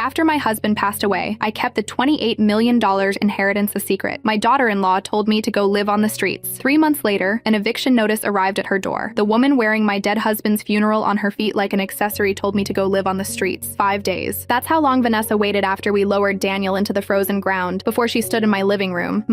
After my husband passed away, I kept the $28 million inheritance a secret. My daughter-in-law told me to go live on the streets. 3 months later, an eviction notice arrived at her door. The woman wearing my dead husband's funeral on her feet like an accessory told me to go live on the streets. 5 days. That's how long Vanessa waited after we lowered Daniel into the frozen ground, before she stood in my living room,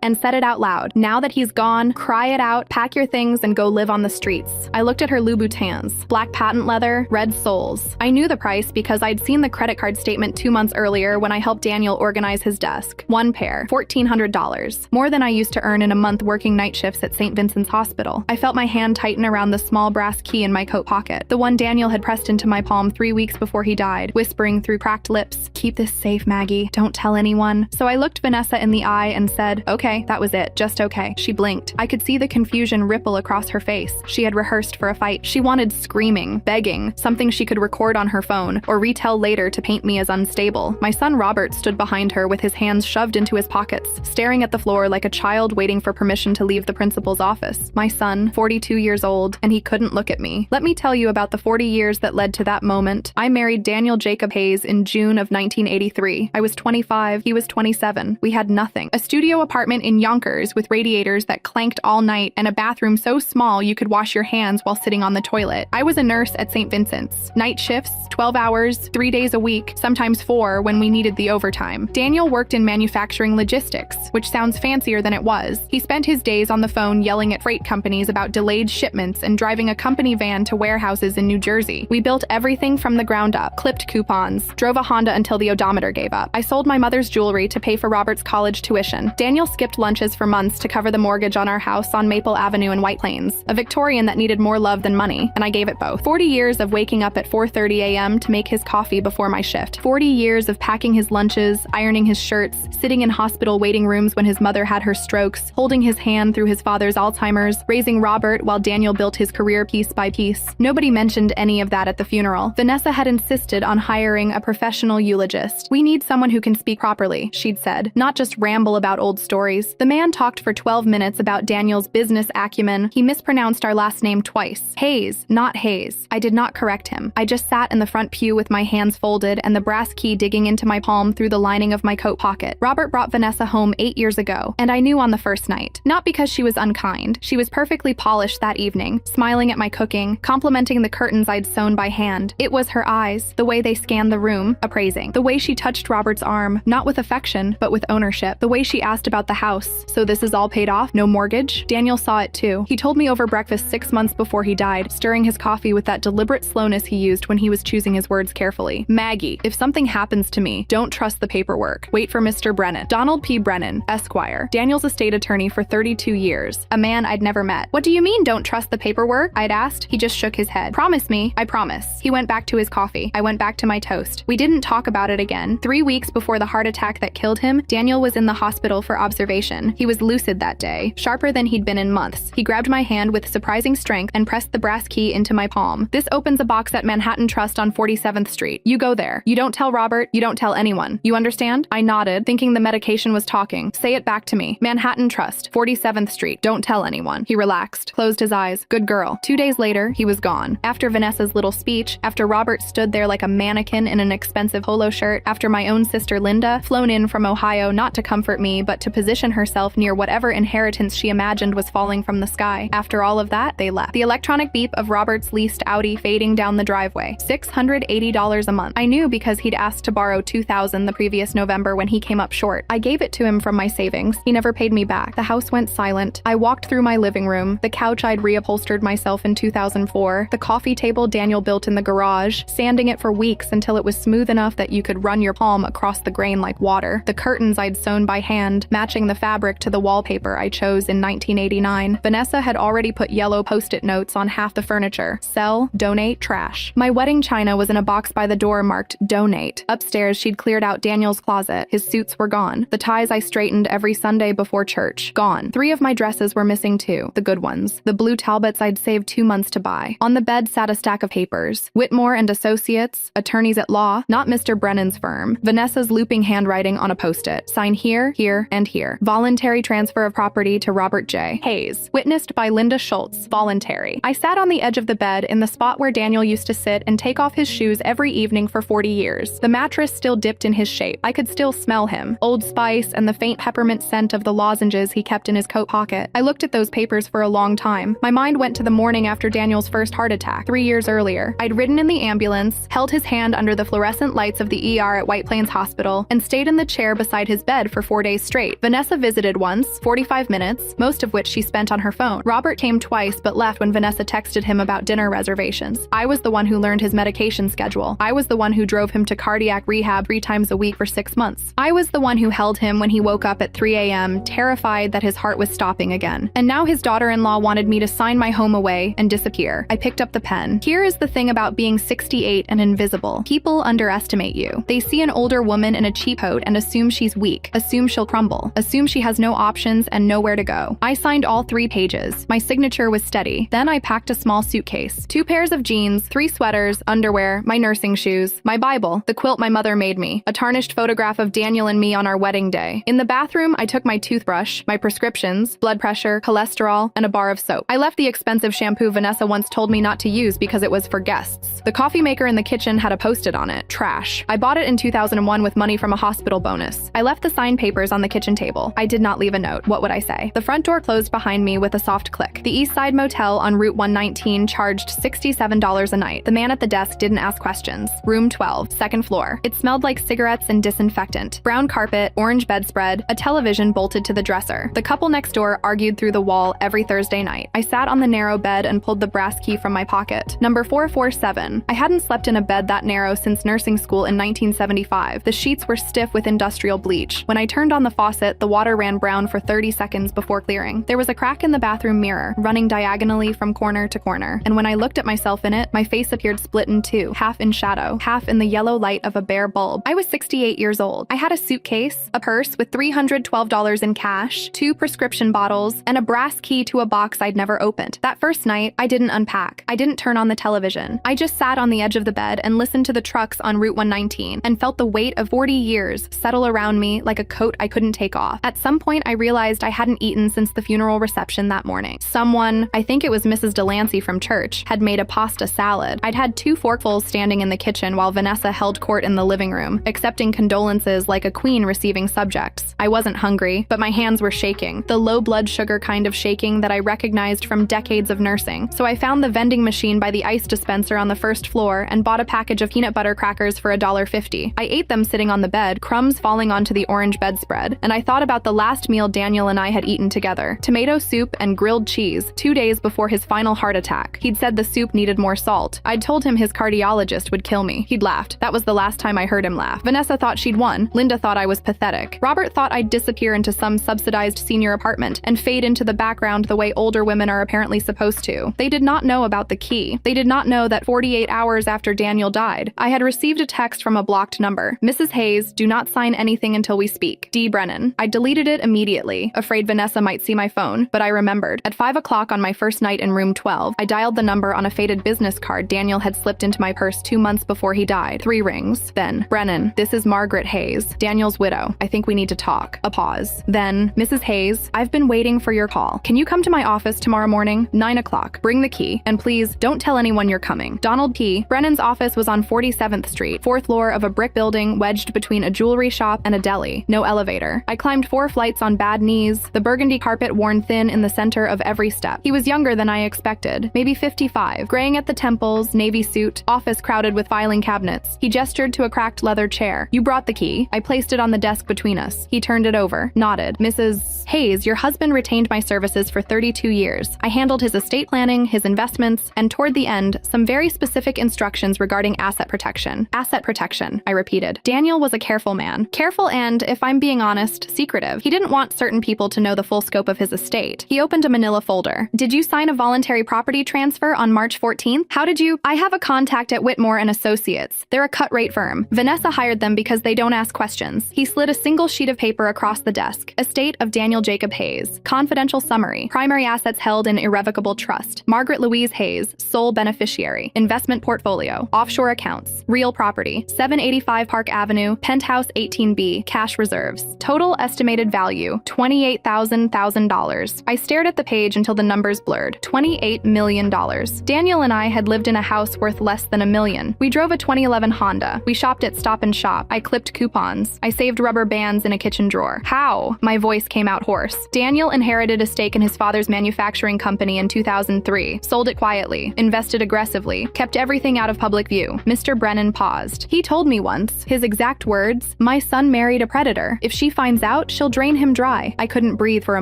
and said it out loud. Now that he's gone, cry it out, pack your things, and go live on the streets. I looked at her Louboutins. Black patent leather, red soles. I knew the price because I'd seen the credit card statement 2 months earlier when I helped Daniel organize his desk. One pair, $1,400. More than I used to earn in a month working night shifts at St. Vincent's Hospital. I felt my hand tighten around the small brass key in my coat pocket, the one Daniel had pressed into my palm 3 weeks before he died, whispering through cracked lips, "Keep this safe, Maggie. Don't tell anyone." So I looked Vanessa in the eye and said, "Okay, that was it. Just okay." She blinked. I could see the confusion ripple across her face. She had rehearsed for a fight. She wanted screaming, begging, something she could record on her phone or retell later to paint me as unstable. My son Robert stood behind her with his hands shoved into his pockets, staring at the floor like a child waiting for permission to leave the principal's office. My son, 42 years old, and he couldn't look at me. Let me tell you about the 40 years that led to that moment. I married Daniel Jacob Hayes in June of 1983. I was 25, he was 27. We had nothing. A studio apartment in Yonkers with radiators that clanked all night and a bathroom so small you could wash your hands while sitting on the toilet. I was a nurse at St. Vincent's. Night shifts, 12 hours, 3 days a week, sometimes 4 when we needed the overtime. Daniel worked in manufacturing logistics, which sounds fancier than it was. He spent his days on the phone yelling at freight companies about delayed shipments and driving a company van to warehouses in New Jersey. We built everything from the ground up, clipped coupons, drove a Honda until the odometer gave up. I sold my mother's jewelry to pay for Robert's college tuition. Daniel skipped lunches for months to cover the mortgage on our house on Maple Avenue in White Plains, a Victorian that needed more love than money, and I gave it both. 40 years of waking up at 4:30 a.m. to make his coffee before my shift. 40 years of packing his lunches, ironing his shirts, sitting in hospital waiting rooms when his mother had her strokes, holding his hand through his father's Alzheimer's, raising Robert while Daniel built his career piece by piece. Nobody mentioned any of that at the funeral. Vanessa had insisted on hiring a professional eulogist. "We need someone who can speak properly," she'd said, "not just ramble about old stories." The man talked for 12 minutes about Daniel's business acumen. He mispronounced our last name twice. Hayes, not Hayes. I did not correct him. I just sat in the front pew with my hands folded and the brass key digging into my palm through the lining of my coat pocket. Robert brought Vanessa home 8 years ago, and I knew on the first night. Not because she was unkind. She was perfectly polished that evening, smiling at my cooking, complimenting the curtains I'd sewn by hand. It was her eyes, the way they scanned the room, appraising. The way she touched Robert's arm, not with affection, but with ownership. The way she asked about the house. "So this is all paid off? No mortgage?" Daniel saw it too. He told me over breakfast 6 months before he died, stirring his coffee with that deliberate slowness he used when he was choosing his words carefully. "Maggie, if something happens to me, don't trust the paperwork. Wait for Mr. Brennan. Donald P. Brennan, Esquire. Daniel's estate attorney for 32 years. A man I'd never met." "What do you mean, don't trust the paperwork?" I'd asked. He just shook his head. "Promise me." "I promise." He went back to his coffee. I went back to my toast. We didn't talk about it again. 3 weeks before the heart attack that killed him, Daniel was in the hospital for observation. He was lucid that day, sharper than he'd been in months. He grabbed my hand with surprising strength and pressed the brass key into my palm. "This opens a box at Manhattan Trust on 47th Street. You go there. You don't tell Robert. You don't tell anyone. You understand?" I nodded, thinking the medication was talking. "Say it back to me. Manhattan Trust, 47th Street. Don't tell anyone." He relaxed, closed his eyes. "Good girl." 2 days later, he was gone. After Vanessa's little speech, after Robert stood there like a mannequin in an expensive polo shirt, after my own sister Linda, flown in from Ohio not to comfort me, but to position herself near whatever inheritance she imagined was falling from the sky. After all of that, they left. The electronic beep of Robert's leased Audi fading down the driveway. $680 a month. I knew because he'd asked to borrow $2,000 the previous November when he came up short. I gave it to him from my savings. He never paid me back. The house went silent. I walked through my living room, the couch I'd reupholstered myself in 2004, the coffee table Daniel built in the garage, sanding it for weeks until it was smooth enough that you could run your palm across the grain like water, the curtains I'd sewn by hand, matching the fabric to the wallpaper I chose in 1989. Vanessa had already put yellow post-it notes on half the furniture. Sell, donate, trash. My wedding china was in a box by the door marked donate. Upstairs, she'd cleared out Daniel's closet. His suits were gone. The ties I straightened every Sunday before church, gone. 3 of my dresses were missing too, the good ones. The blue Talbots I'd saved 2 months to buy. On the bed sat a stack of papers. Whitmore and Associates, attorneys at law, not Mr. Brennan's firm. Vanessa's looping handwriting on a post-it. Sign here, here, and here. Voluntary transfer of property to Robert J. Hayes. Witnessed by Linda Schultz. Voluntary. I sat on the edge of the bed in the spot where Daniel used to sit and take off his shoes every evening for 40 40 years. The mattress still dipped in his shape. I could still smell him, Old Spice and the faint peppermint scent of the lozenges he kept in his coat pocket. I looked at those papers for a long time. My mind went to the morning after Daniel's first heart attack, 3 years earlier. I'd ridden in the ambulance, held his hand under the fluorescent lights of the ER at White Plains Hospital, and stayed in the chair beside his bed for 4 days straight. Vanessa visited once, 45 minutes, most of which she spent on her phone. Robert came twice but left when Vanessa texted him about dinner reservations. I was the one who learned his medication schedule. I was the one who drove him to cardiac rehab 3 times a week for 6 months. I was the one who held him when he woke up at 3 a.m., terrified that his heart was stopping again. And now his daughter-in-law wanted me to sign my home away and disappear. I picked up the pen. Here is the thing about being 68 and invisible. People underestimate you. They see an older woman in a cheap coat and assume she's weak, assume she'll crumble, assume she has no options and nowhere to go. I signed all 3 pages. My signature was steady. Then I packed a small suitcase, 2 pairs of jeans, 3 sweaters, underwear, my nursing shoes, my Bible, the quilt my mother made me, a tarnished photograph of Daniel and me on our wedding day. In the bathroom, I took my toothbrush, my prescriptions, blood pressure, cholesterol, and a bar of soap. I left the expensive shampoo Vanessa once told me not to use because it was for guests. The coffee maker in the kitchen had a post-it on it, trash. I bought it in 2001 with money from a hospital bonus. I left the signed papers on the kitchen table. I did not leave a note. What would I say? The front door closed behind me with a soft click. The East Side Motel on Route 119 charged $67 a night. The man at the desk didn't ask questions. Room 12, second floor. It smelled like cigarettes and disinfectant. Brown carpet, orange bedspread, a television bolted to the dresser. The couple next door argued through the wall every Thursday night. I sat on the narrow bed and pulled the brass key from my pocket. Number 447. I hadn't slept in a bed that narrow since nursing school in 1975. The sheets were stiff with industrial bleach. When I turned on the faucet, the water ran brown for 30 seconds before clearing. There was a crack in the bathroom mirror, running diagonally from corner to corner. And when I looked at myself in it, my face appeared split in two, half in shadow, half in the yellow light of a bare bulb. I was 68 years old. I had a suitcase, a purse with $312 in cash, 2 prescription bottles, and a brass key to a box I'd never opened. That first night, I didn't unpack. I didn't turn on the television. I just sat on the edge of the bed and listened to the trucks on Route 119 and felt the weight of 40 years settle around me like a coat I couldn't take off. At some point, I realized I hadn't eaten since the funeral reception that morning. Someone, I think it was Mrs. Delancey from church, had made a pasta salad. I'd had 2 forkfuls standing in the kitchen while Vanessa held court in the living room, accepting condolences like a queen receiving subjects. I wasn't hungry, but my hands were shaking, the low blood sugar kind of shaking that I recognized from decades of nursing. So I found the vending machine by the ice dispenser on the first floor and bought a package of peanut butter crackers for $1.50. I ate them sitting on the bed, crumbs falling onto the orange bedspread, and I thought about the last meal Daniel and I had eaten together. Tomato soup and grilled cheese, 2 days before his final heart attack. He'd said the soup needed more salt. I'd told him his cardiologist would kill me. He'd laughed. That was the last time I heard him laugh. Vanessa thought she'd won. Linda thought I was pathetic. Robert thought I'd disappear into some subsidized senior apartment and fade into the background the way older women are apparently supposed to. They did not know about the key. They did not know that 48 hours after Daniel died, I had received a text from a blocked number. Mrs. Hayes, do not sign anything until we speak. D. Brennan. I deleted it immediately, afraid Vanessa might see my phone, but I remembered. At 5 o'clock on my first night in room 12, I dialed the number on a faded business card Daniel had slipped into my purse 2 months before he died. 3 rings. Then, Brennan, this is Margaret Hayes, Daniel's widow. I think we need to talk. A pause. Then, Mrs. Hayes, I've been waiting for your call. Can you come to my office tomorrow morning? 9 o'clock. Bring the key. And please, don't tell anyone you're coming. Donald P. Brennan's office was on 47th Street, 4th floor of a brick building wedged between a jewelry shop and a deli. No elevator. I climbed 4 flights on bad knees, the burgundy carpet worn thin in the center of every step. He was younger than I expected, maybe 55, graying at the temples, navy suit, office crowded with filing cabinets. He gestured to a cracked leather chair. You brought the key. I placed it on the desk between us. He turned it over, nodded. Mrs. Hayes, your husband retained my services for 32 years. I handled his estate planning, his investments, and toward the end, some very specific instructions regarding asset protection. Asset protection, I repeated. Daniel was a careful man. Careful and, if I'm being honest, secretive. He didn't want certain people to know the full scope of his estate. He opened a manila folder. Did you sign a voluntary property transfer on March 14th? How did you? I have a contact at Whitmore and Associates. They're a cut-rate firm. Vanessa hired them because they don't ask questions. He slid a single sheet of paper across the desk. Estate of Daniel Jacob Hayes. Confidential summary. Primary assets held in irrevocable trust. Margaret Louise Hayes, sole beneficiary. Investment portfolio. Offshore accounts. Real property. 785 Park Avenue, penthouse 18B, cash reserves. Total estimated value, $28,000. I stared at the page until the numbers blurred. $28 million. Daniel and I had lived in a house worth less than $1 million. We drove a 2011 Honda. We shopped at Stop and Shop. I clipped coupons. I saved rubber bands in a kitchen drawer. How? My voice came out hoarse. Daniel inherited a stake in his father's manufacturing company in 2003, sold it quietly, invested aggressively, kept everything out of public view. Mr. Brennan paused. He told me once, his exact words, "My son married a predator. If she finds out, she'll drain him dry." I couldn't breathe for a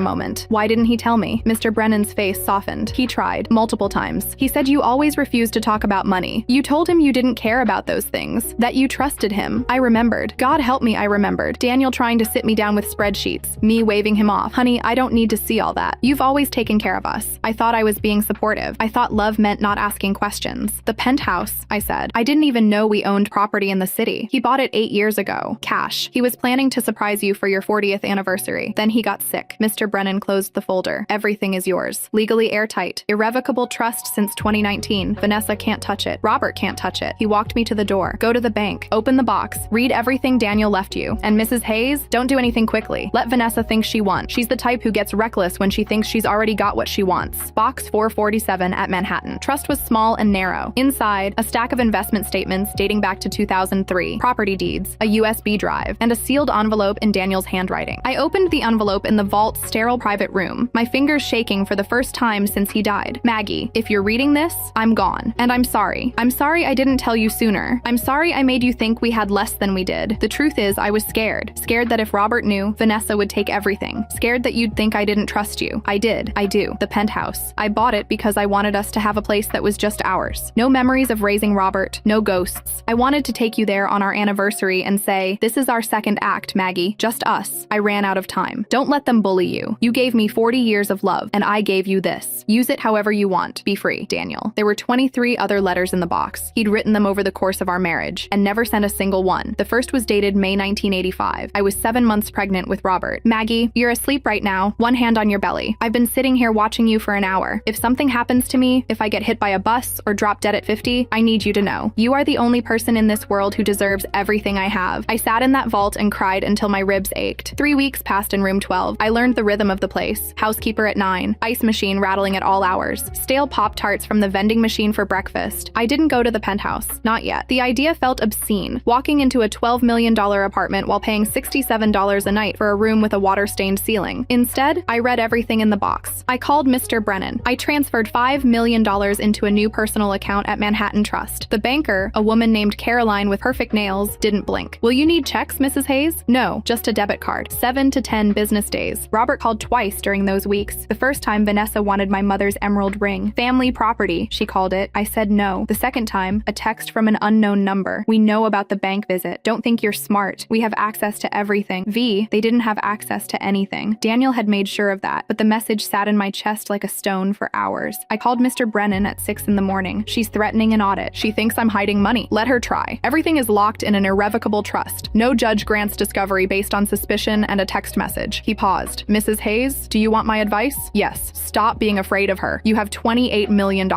moment. Why didn't he tell me? Mr. Brennan's face softened. He tried, multiple times. He said you always refused to talk about money. You told him you didn't care about those things, that you trusted him. I remembered. God help me, I remembered. Daniel trying to sit me down with spreadsheets, me waving him off. Honey, I don't need to see all that. You've always taken care of us. I thought I was being supportive. I thought love meant not asking questions. The penthouse, I said. I didn't even know we owned property in the city. He bought it 8 years ago. Cash. He was planning to surprise you for your 40th anniversary. Then he got sick. Mr. Brennan closed the folder. Everything is yours. Legally airtight. Irrevocable trust since 2019. Vanessa can't touch it. Robert can't touch it. He walked me to the door. Go to the bank. Open the box. Read everything Daniel left you. And Mrs. Hayes, don't do anything quickly. Let Vanessa think she won. She's the type who gets reckless when she thinks she's already got what she wants. Box 447 at Manhattan. Trust was small and narrow. Inside, a stack of investment statements dating back to 2003, property deeds, a USB drive, and a sealed envelope in Daniel's handwriting. I opened the envelope in the vault's sterile private room, my fingers shaking for the first time since he died. Maggie, if you're reading this, I'm gone. And I'm sorry. I'm sorry I didn't tell you sooner. I'm sorry I made you think we had less than we did. The truth is, I was scared. Scared that if Robert knew, Vanessa would take everything. Scared that you'd think I didn't trust you. I did. I do. The penthouse. I bought it because I wanted us to have a place that was just ours. No memories of raising Robert. No ghosts. I wanted to take you there on our anniversary and say, this is our second act, Maggie. Just us. I ran out of time. Don't let them bully you. You gave me 40 years of love, and I gave you this. Use it however you want. Be free, Daniel. There were 23 other letters in the box. He'd written them over the course of our marriage, and never sent a single one. The first was dated May 1985. I was 7 months pregnant with Robert. Maggie, you're asleep right now. One hand on your belly. I've been sitting here watching you for an hour. If something happens to me, if I get hit by a bus or drop dead at 50, I need you to know. You are the only person in this world who deserves everything I have. I sat in that vault and cried until my ribs ached. 3 weeks passed in room 12. I learned the rhythm of the place. Housekeeper at 9. Ice machine rattling at all hours. Stale Pop-Tarts from the vending machine for breakfast. I didn't go to the penthouse. Not yet. The idea felt obscene. Walking into a $12 million apartment while paying $67 a night for a room with a water-stained ceiling. Instead, I read everything in the box. I called Mr. Brennan. I transferred $5 million into a new personal account at Manhattan Trust. The banker, a woman named Caroline with perfect nails, didn't blink. Will you need checks, Mrs. Hayes? No, just a debit card. 7 to 10 business days. Robert called twice during those weeks. The first time, Vanessa wanted my mother's emerald ring. Family property, she called it. I said no. The second time, a text from an unknown number. We know about the bank visit. Don't think you're smart. We have access to everything. V, they didn't have access to anything. Daniel had made sure of that, but the message sat in my chest like a stone for hours. I called Mr. Brennan at 6 in the morning. She's threatening an audit. She thinks I'm hiding money. Let her try. Everything is locked in an irrevocable trust. No judge grants discovery based on suspicion and a text message. He paused. Mrs. Hayes, do you want my advice? Yes. Stop being afraid of her. You have $28 million.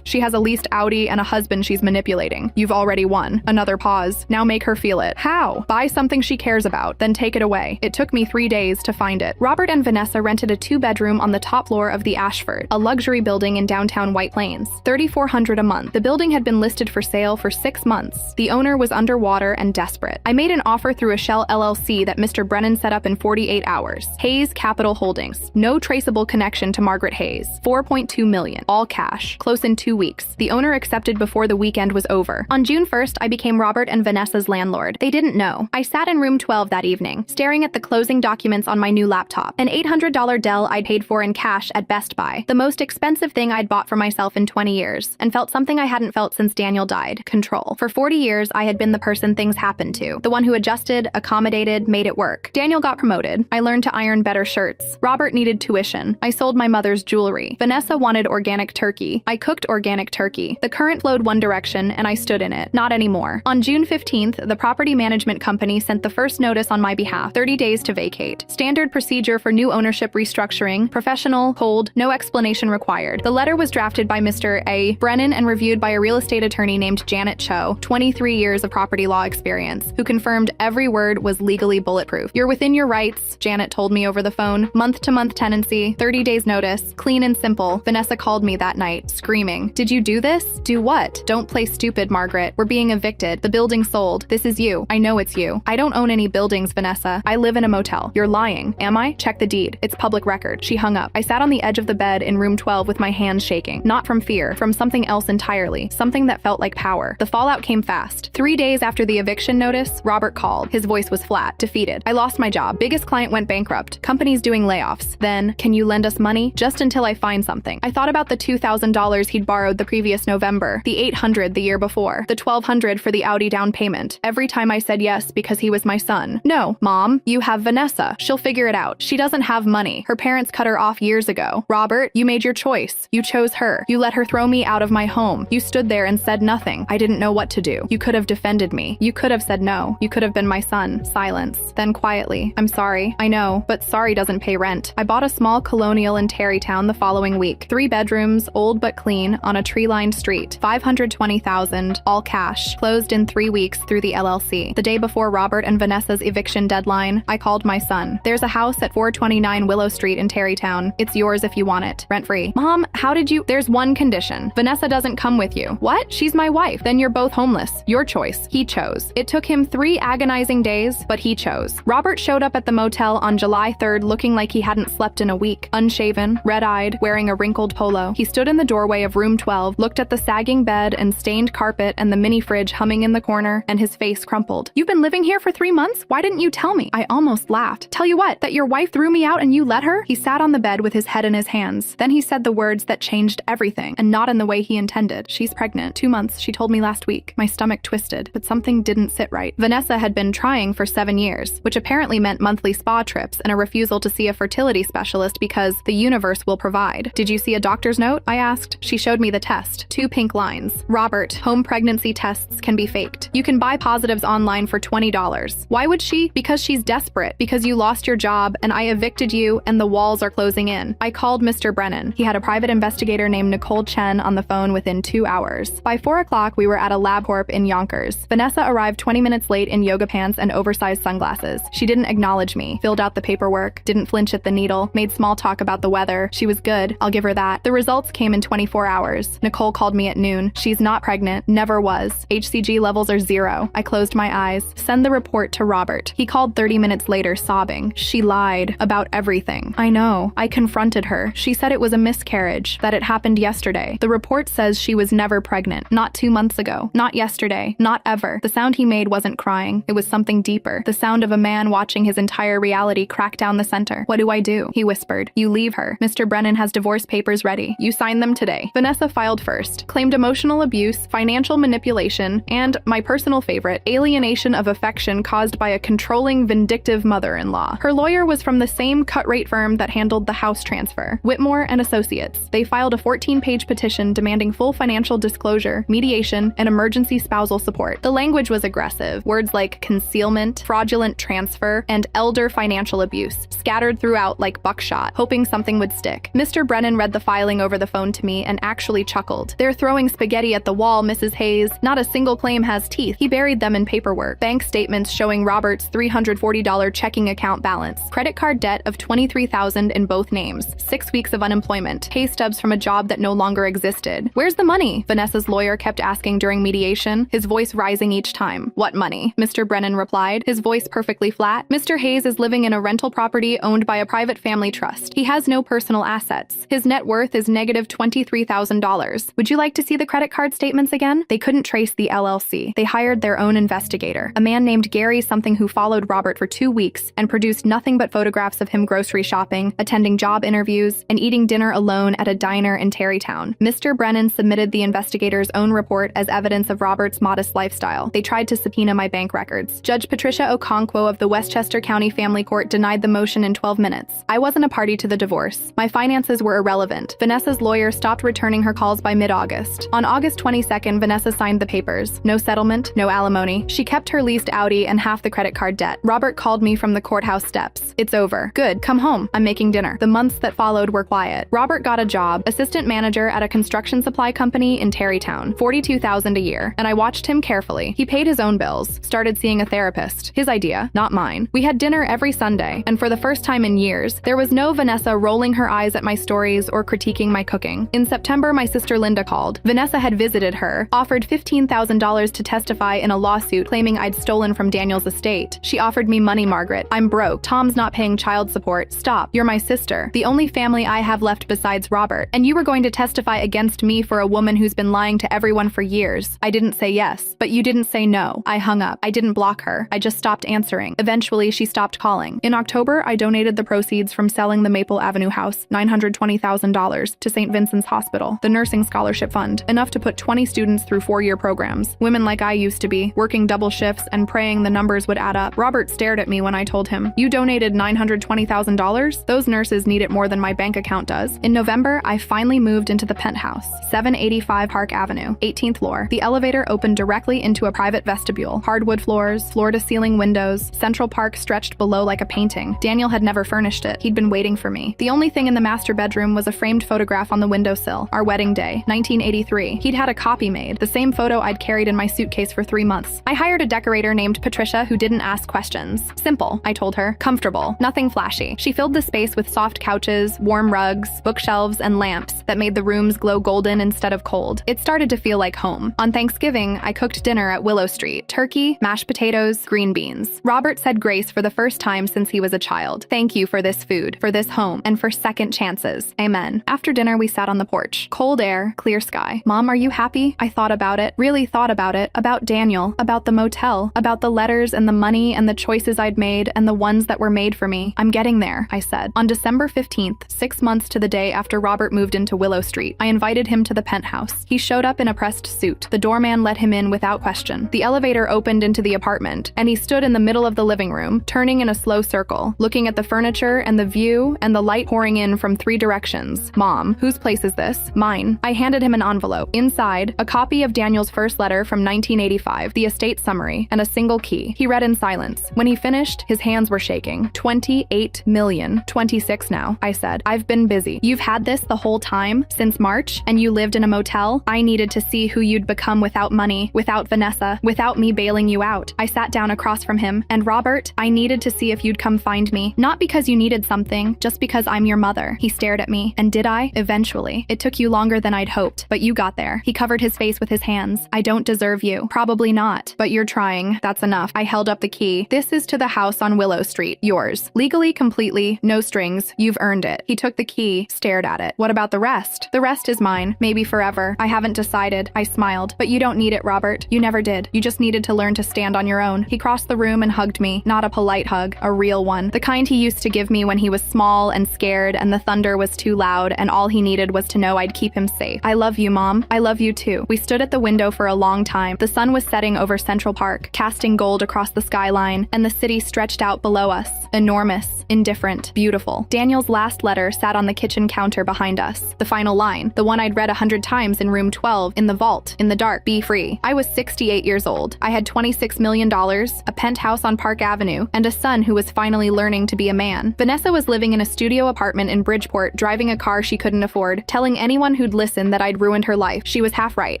She has a leased Audi and a husband she's manipulating. You've already won. Another pause. Now make her feel it. How? Buy something she cares about, then take it away. It took me 3 days to find it. Robert and Vanessa rented a 2-bedroom on the top floor of the Ashford, a luxury building in downtown White Plains. $3,400 a month. The building had been listed for sale for 6 months. The owner was underwater and desperate. I made an offer through a shell LLC that Mr. Brennan set up in 48 hours. Hayes Capital Holdings. No traceable connection to Margaret Hayes. $4.2 million. All cash. Close in 2 weeks. The owner accepted before the weekend was over. On June 1st, I became Robert and Vanessa's landlord. They didn't know. I sat in room 12 that evening, staring at the closing documents on my new laptop. An $800 Dell I'd paid for in cash at Best Buy. The most expensive thing I'd bought for myself in 20 years, and felt something I hadn't felt since Daniel died. Control. For 40 years, I had been the person things happened to. The one who adjusted, accommodated, made it work. Daniel got promoted. I learned to iron better shirts. Robert needed tuition. I sold my mother's jewelry. Vanessa wanted organic turkey. I cooked organic turkey. The current flowed one direction, and I stood in it. Not anymore. On June 15th, the property management company sent the first notice on my behalf, 30 days to vacate. Standard procedure for new ownership restructuring, professional, hold, no explanation required. The letter was drafted by Mr. A. Brennan and reviewed by a real estate attorney named Janet Cho, 23 years of property law experience, who confirmed every word was legally bulletproof. You're within your rights, Janet told me over the phone. Month-to-month tenancy, 30 days notice, clean and simple. Vanessa called me that night, screaming, "Did you do this? Do what? Don't play stupid, Margaret. it. We're being evicted. The building sold. This is you. I know it's you. I don't own any buildings, Vanessa. I live in a motel. You're lying. Am I? Check the deed. It's public record. She hung up. I sat on the edge of the bed in room 12 with my hands shaking. Not from fear, from something else entirely. Something that felt like power. The fallout came fast. 3 days after the eviction notice, Robert called. His voice was flat, defeated. I lost my job. Biggest client went bankrupt. Company's doing layoffs. Then, can you lend us money? Just until I find something. I thought about the $2,000 he'd borrowed the previous November, the $800 the year before, the $1,200 for the Audi down payment. Every time I said yes because he was my son. No, Mom, you have Vanessa. She'll figure it out. She doesn't have money. Her parents cut her off years ago. Robert, you made your choice. You chose her. You let her throw me out of my home. You stood there and said nothing. I didn't know what to do. You could have defended me. You could have said no. You could have been my son. Silence. Then quietly, I'm sorry. I know, but sorry doesn't pay rent. I bought a small colonial in Tarrytown the following week. 3 bedrooms, old but clean, on a tree-lined street. $520,000, all cash. Closed in 3 weeks through the LLC. The day before Robert and Vanessa's eviction deadline, I called my son. There's a house at 429 Willow Street in Tarrytown. It's yours if you want it. Rent-free. Mom, how did you? There's one condition. Vanessa doesn't come with you. What? She's my wife. Then you're both homeless. Your choice. He chose. It took him 3 agonizing days, but he chose. Robert showed up at the motel on July 3rd looking like he hadn't slept in a week. Unshaven, red-eyed, wearing a wrinkled polo. He stood in the doorway of room 12, looked at the sagging bed and stained carpet and the mini fridge humming in the corner, and his face crumpled. You've been living here for 3 months? Why didn't you tell me? I almost laughed. Tell you what, that your wife threw me out and you let her? He sat on the bed with his head in his hands. Then he said the words that changed everything, and not in the way he intended. She's pregnant. 2 months, she told me last week. My stomach twisted, but something didn't sit right. Vanessa had been trying for 7 years, which apparently meant monthly spa trips and a refusal to see a fertility specialist because the universe will provide. Did you see a doctor's note? I asked. She showed me the test. 2 pink lines. Robert, home pregnancy tests can be faked. You can buy positives online for $20. Why would she? Because she's desperate. Because you lost your job and I evicted you and the walls are closing in. I called Mr. Brennan. He had a private investigator named Nicole Chen on the phone within 2 hours. By 4 o'clock, we were at a LabCorp in Yonkers. Vanessa arrived 20 minutes late in yoga pants and oversized sunglasses. She didn't acknowledge me, filled out the paperwork, didn't flinch at the needle, made small talk about the weather. She was good. I'll give her that. The results came in 24 hours. Nicole called me at noon. She's not pregnant. Never was. HCG levels are 0. I closed my eyes. Send the report to Robert. He called 30 minutes later, sobbing. She lied about everything. I know. I confronted her. She said it was a miscarriage, that it happened yesterday. The report says she was never pregnant. Not 2 months ago. Not yesterday. Not ever. The sound he made wasn't crying. It was something deeper. The sound of a man watching his entire reality crack down the center. What do I do? He whispered. You leave her. Mr. Brennan has divorce papers ready. You sign them today. Vanessa filed first. Claimed emotional abuse, financial manipulation, and, my personal favorite, alienation of affection caused by a controlling, vindictive mother-in-law. Her lawyer was from the same cut-rate firm that handled the house transfer, Whitmore and Associates. They filed a 14-page petition demanding full financial disclosure, mediation, and emergency spousal support. The language was aggressive. Words like concealment, fraudulent transfer, and elder financial abuse scattered throughout like buckshot, hoping something would stick. Mr. Brennan read the filing over the phone to me and actually chuckled. They're throwing spaghetti at the wall, Mrs. Hayes. Not a single claim has teeth. He buried them in paperwork. Bank statements showing Robert's $340 checking account balance. Credit card debt of $23,000 in both names. 6 weeks of unemployment. Pay stubs from a job that no longer existed. Where's the money? Vanessa's lawyer kept asking during mediation, his voice rising each time. What money? Mr. Brennan replied, his voice perfectly flat. Mr. Hayes is living in a rental property owned by a private family trust. He has no personal assets. His net worth is negative $23,000. Would you like to see the credit card statements again? They couldn't trace the LLC. They hired their own investigator, a man named Gary something who followed Robert for 2 weeks and produced nothing but photographs of him grocery shopping, attending job interviews, and eating dinner alone at a diner in Tarrytown. Mr. Brennan submitted the investigator's own report as evidence of Robert's modest lifestyle. They tried to subpoena my bank records. Judge Patricia Okonkwo of the Westchester County Family Court denied the motion in 12 minutes. I wasn't a party to the divorce. My finances were irrelevant. Vanessa's lawyer stopped returning her calls by mid-August. On August 22nd, Vanessa signed the papers. No settlement, no alimony. She kept her leased Audi and half the credit card debt. Robert called me from the courthouse steps. It's over. Good, come home. I'm making dinner. The months that followed were quiet. Robert got a job, assistant manager at a construction supply company in Tarrytown, $42,000 a year, and I watched him carefully. He paid his own bills, started seeing a therapist. His idea, not mine. We had dinner every Sunday, and for the first time in years, there was no Vanessa rolling her eyes at my stories or critiquing my cooking. In September, my sister Linda called. Vanessa had visited her, offered $15,000 to testify in a lawsuit claiming I'd stolen from Daniel's estate. She offered me money, Margaret. I'm broke. Tom's not paying child support. Stop. You're my sister. The only family I have left besides Robert. And you were going to testify against me for a woman who's been lying to everyone for years. I didn't say yes, but you didn't say no. I hung up. I didn't block her. I just stopped answering. Eventually, she stopped calling. In October, I donated the proceeds from selling the Maple Avenue house, $920,000, to St. Vincent's Hospital, the nursing scholarship fund, enough to put 20 students through 4-year programs. Women like I used to be, working double shifts and praying the numbers would add up. Robert stared at me when I told him, "You donated $920,000? Those nurses need it more than my bank account does." In November, I finally moved into the penthouse, 785 Park Avenue, 18th floor. The elevator opened directly into a private vestibule. Hardwood floors, floor-to-ceiling windows, Central Park stretched below like a painting. Daniel had never furnished it. He'd been waiting for me. The only thing in the master bedroom was a framed photograph on the windowsill. Our wedding day, 1983. He'd had a copy made, the same photo I'd carried in my suitcase for 3 months. I hired a decorator named Patricia who didn't ask questions. Simple, I told her. Comfortable. Nothing flashy. She filled the space with soft couches, warm rugs, bookshelves, and lamps that made the rooms glow golden instead of cold. It started to feel like home. On Thanksgiving, I cooked dinner at Willow Street. Turkey, mashed potatoes, green beans. Robert said grace for the first time since he was a child. Thank you for this food, for this home, and for second chances. Amen. After dinner, we sat on the porch. Cold air, clear sky. Mom, are you happy? I thought about it, really thought about it, about Daniel, about the motel, about the letters and the money and the choices I'd made and the ones that were made for me. I'm getting there, I said. On December 15th, 6 months to the day after Robert moved into Willow Street, I invited him to the penthouse. He showed up in a pressed suit. The doorman let him in without question. The elevator opened into the apartment, and he stood in the middle of the living room, turning in a slow circle, looking at the furniture and the view and the light pouring in from 3 directions. Mom, whose place is this? Mine. I handed him an envelope. Inside, a copy of Daniel's first letter from 1985, the estate summary, and a single key. He read in silence. When he finished, his hands were shaking. 28 million. 26 now, I said. I've been busy. You've had this the whole time, since March, and you lived in a motel? I needed to see who you'd become without money, without Vanessa, without me bailing you out. I sat down across from him, and Robert, I needed to see if you'd come find me. Not because you needed something, just because I'm your mother. He stared at me. And did I? Eventually. It took you longer than I'd hoped, but you got there. He covered his face with his hands. I don't deserve you. Probably not, but you're trying. That's enough. I held up the key. This is to the house on Willow Street. Yours. Legally, completely, no strings. You've earned it. He took the key, stared at it. What about the rest? The rest is mine. Maybe forever. I haven't decided. I smiled. But you don't need it, Robert. You never did. You just needed to learn to stand on your own. He crossed the room and hugged me. Not a polite hug, a real one. The kind he used to give me when he was small and scared and the thunder was too loud and all he needed was to know I'd keep him safe. I love you, Mom. I love you too. We stood at the window for a long time. The sun was setting over Central Park, casting gold across the skyline, and the city stretched out below us. Enormous, indifferent, beautiful. Daniel's last letter sat on the kitchen counter behind us. The final line, the one I'd read 100 times in room 12, in the vault, in the dark, be free. I was 68 years old. I had $26 million, a penthouse on Park Avenue, and a son who was finally learning to be a man. Vanessa was living in a studio apartment in Bridgeport, driving a car she couldn't afford, telling anyone who'd listen that I'd ruined her life. She was half right.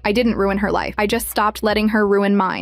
I didn't ruin her life. I just stopped letting her ruin mine.